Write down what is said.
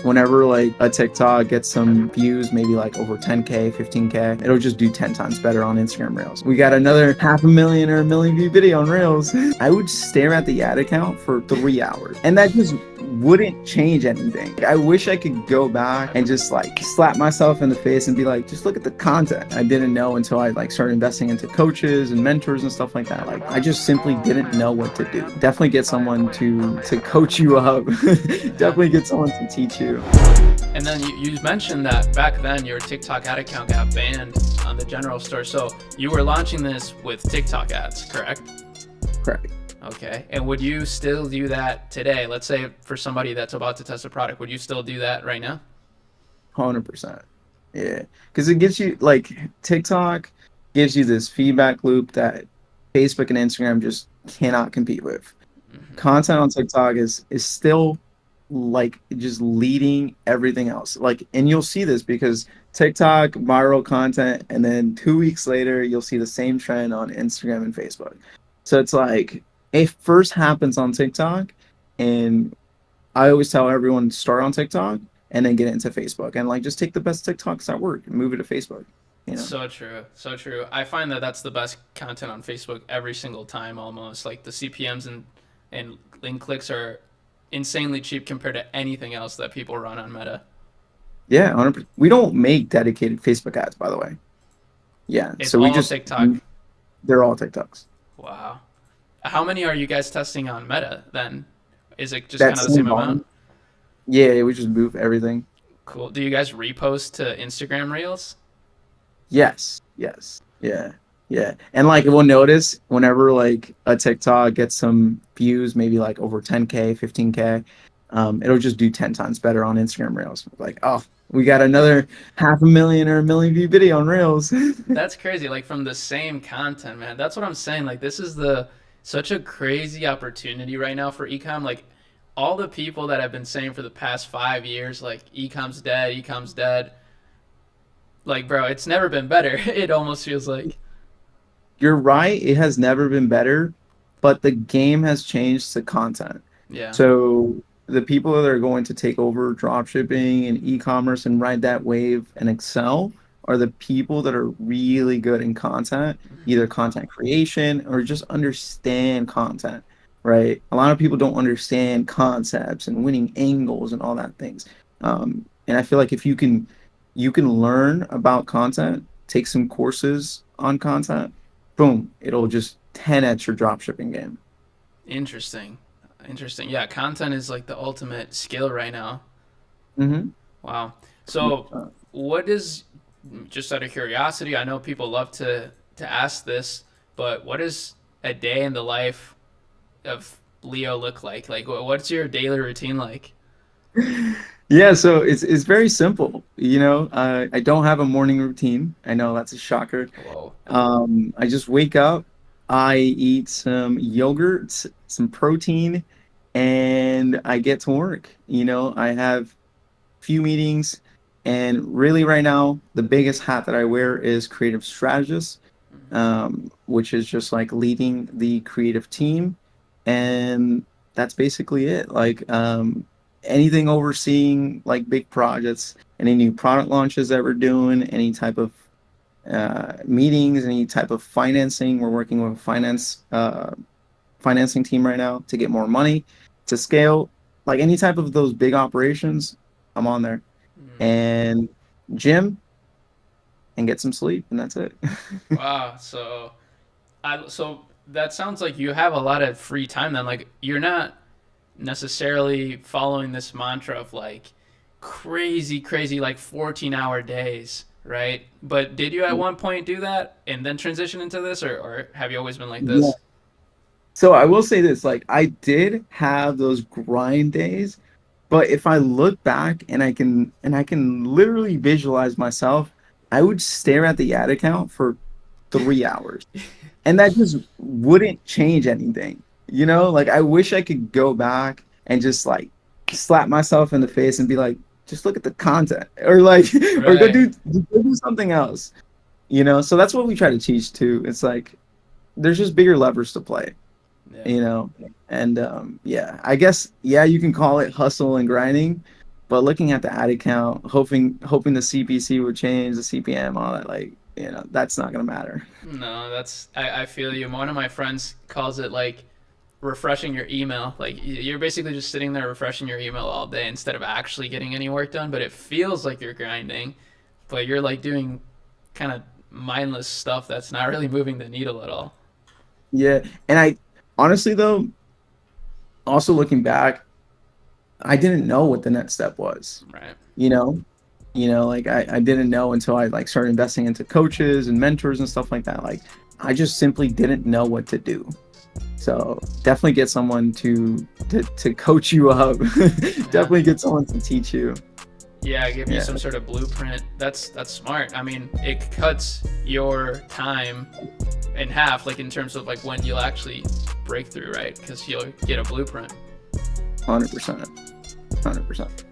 whenever like a TikTok gets some views, maybe like over 10K, 15K, it'll just do 10 times better on Instagram Reels. We got another 500,000 or a million view video on Reels. I would stare at the ad account for 3 hours, and that just wouldn't change anything. I wish I could go back and just like slap myself in the face and be like, just look at the content. I didn't know until I like started investing into coaches and mentors and stuff like that. Like I just simply didn't know what to do. Definitely get someone to coach you up. Definitely get someone to teach you. And then you mentioned that back then your TikTok ad account got banned on the general store. So you were launching this with TikTok ads, correct? Correct. Okay. And would you still do that today? Let's say for somebody that's about to test a product, would you still do that right now? 100%. Yeah. Because it gives you, like, TikTok gives you this feedback loop that Facebook and Instagram just cannot compete with. Content on TikTok is still like just leading everything else. Like, and you'll see this because TikTok viral content, and then 2 weeks later you'll see the same trend on Instagram and Facebook. So it's like it first happens on TikTok, and I always tell everyone start on TikTok and then get into Facebook, and like just take the best TikToks that work and move it to Facebook. You know? So true. So true. I find that that's the best content on Facebook every single time almost. Like the CPMs and link clicks are insanely cheap compared to anything else that people run on Meta. Yeah, 100%. We don't make dedicated Facebook ads, by the way. Yeah, It's so we all just TikTok. they're all TikToks. Wow. How many are you guys testing on Meta then? Is it just That kind of the same volume. amount? Yeah, we just move everything. Cool. Do you guys repost to Instagram Reels? Yes, yes, yeah, yeah. And like we'll notice whenever like a TikTok gets some views, maybe like over 10K, 15K, it'll just do 10 times better on Instagram Reels. Like, oh, we got another 500,000 or a million view video on Reels. That's crazy. Like from the same content, man. That's what I'm saying. Like this is such a crazy opportunity right now for ecom. Like all the people that have been saying for the past 5 years, like ecom's dead, ecom's dead. Like, bro, it's never been better. It almost feels like. You're right, it has never been better, but the game has changed to content. Yeah. So the people that are going to take over dropshipping and e-commerce and ride that wave and excel are the people that are really good in content, either content creation or just understand content, right? A lot of people don't understand concepts and winning angles and all that things. And I feel like if you can learn about content, take some courses on content, boom, it'll just 10x your dropshipping game. Interesting. Interesting. Yeah, content is like the ultimate skill right now. Mm-hmm. Wow. So, what is, just out of curiosity, I know people love to ask this, but what does a day in the life of Leo look like? Like, what's your daily routine like? Yeah, so it's very simple. You know, I don't have a morning routine. I know that's a shocker. Whoa. I just wake up, I eat some yogurt, some protein, and I get to work. You know, I have few meetings, and really right now, the biggest hat that I wear is creative strategist, which is just like leading the creative team, and that's basically it. Like, anything overseeing like big projects, any new product launches that we're doing, any type of meetings, any type of financing. We're working with a financing team right now to get more money to scale. Like any type of those big operations, I'm on there. And gym and get some sleep, and that's it. Wow. So that sounds like you have a lot of free time then. Like you're not necessarily following this mantra of like crazy like 14-hour days, right? But did you at one point do that and then transition into this, or have you always been like Yeah. this? So I will say this, like I did have those grind days, but if I look back and I can literally visualize myself, I would stare at the ad account for 3 hours. And that just wouldn't change anything. You know, like I wish I could go back and just like slap myself in the face and be like, just look at the content, or like, or Right. go do something else. You know, so that's what we try to teach too. It's like there's just bigger levers to play. Yeah. You know, and yeah, I guess yeah, you can call it hustle and grinding, But looking at the ad account, hoping the CPC would change, the CPM, all that, like, that's not gonna matter. No, I feel you. One of my friends calls it like refreshing your email. Like you're basically just sitting there refreshing your email all day instead of actually getting any work done. But it feels like you're grinding, but you're like doing kind of mindless stuff that's not really moving the needle at all. Yeah, and I honestly though, also looking back, I didn't know what the next step was. Right. You know, like I didn't know until I like started investing into coaches and mentors and stuff like that. Like I just simply didn't know what to do. So definitely get someone to coach you up. Yeah. Definitely get someone to teach you. Yeah, give you Yeah, some sort of blueprint. That's smart. I mean, it cuts your time in half, like in terms of like when you'll actually break through, right? Because you'll get a blueprint. 100%, 100%.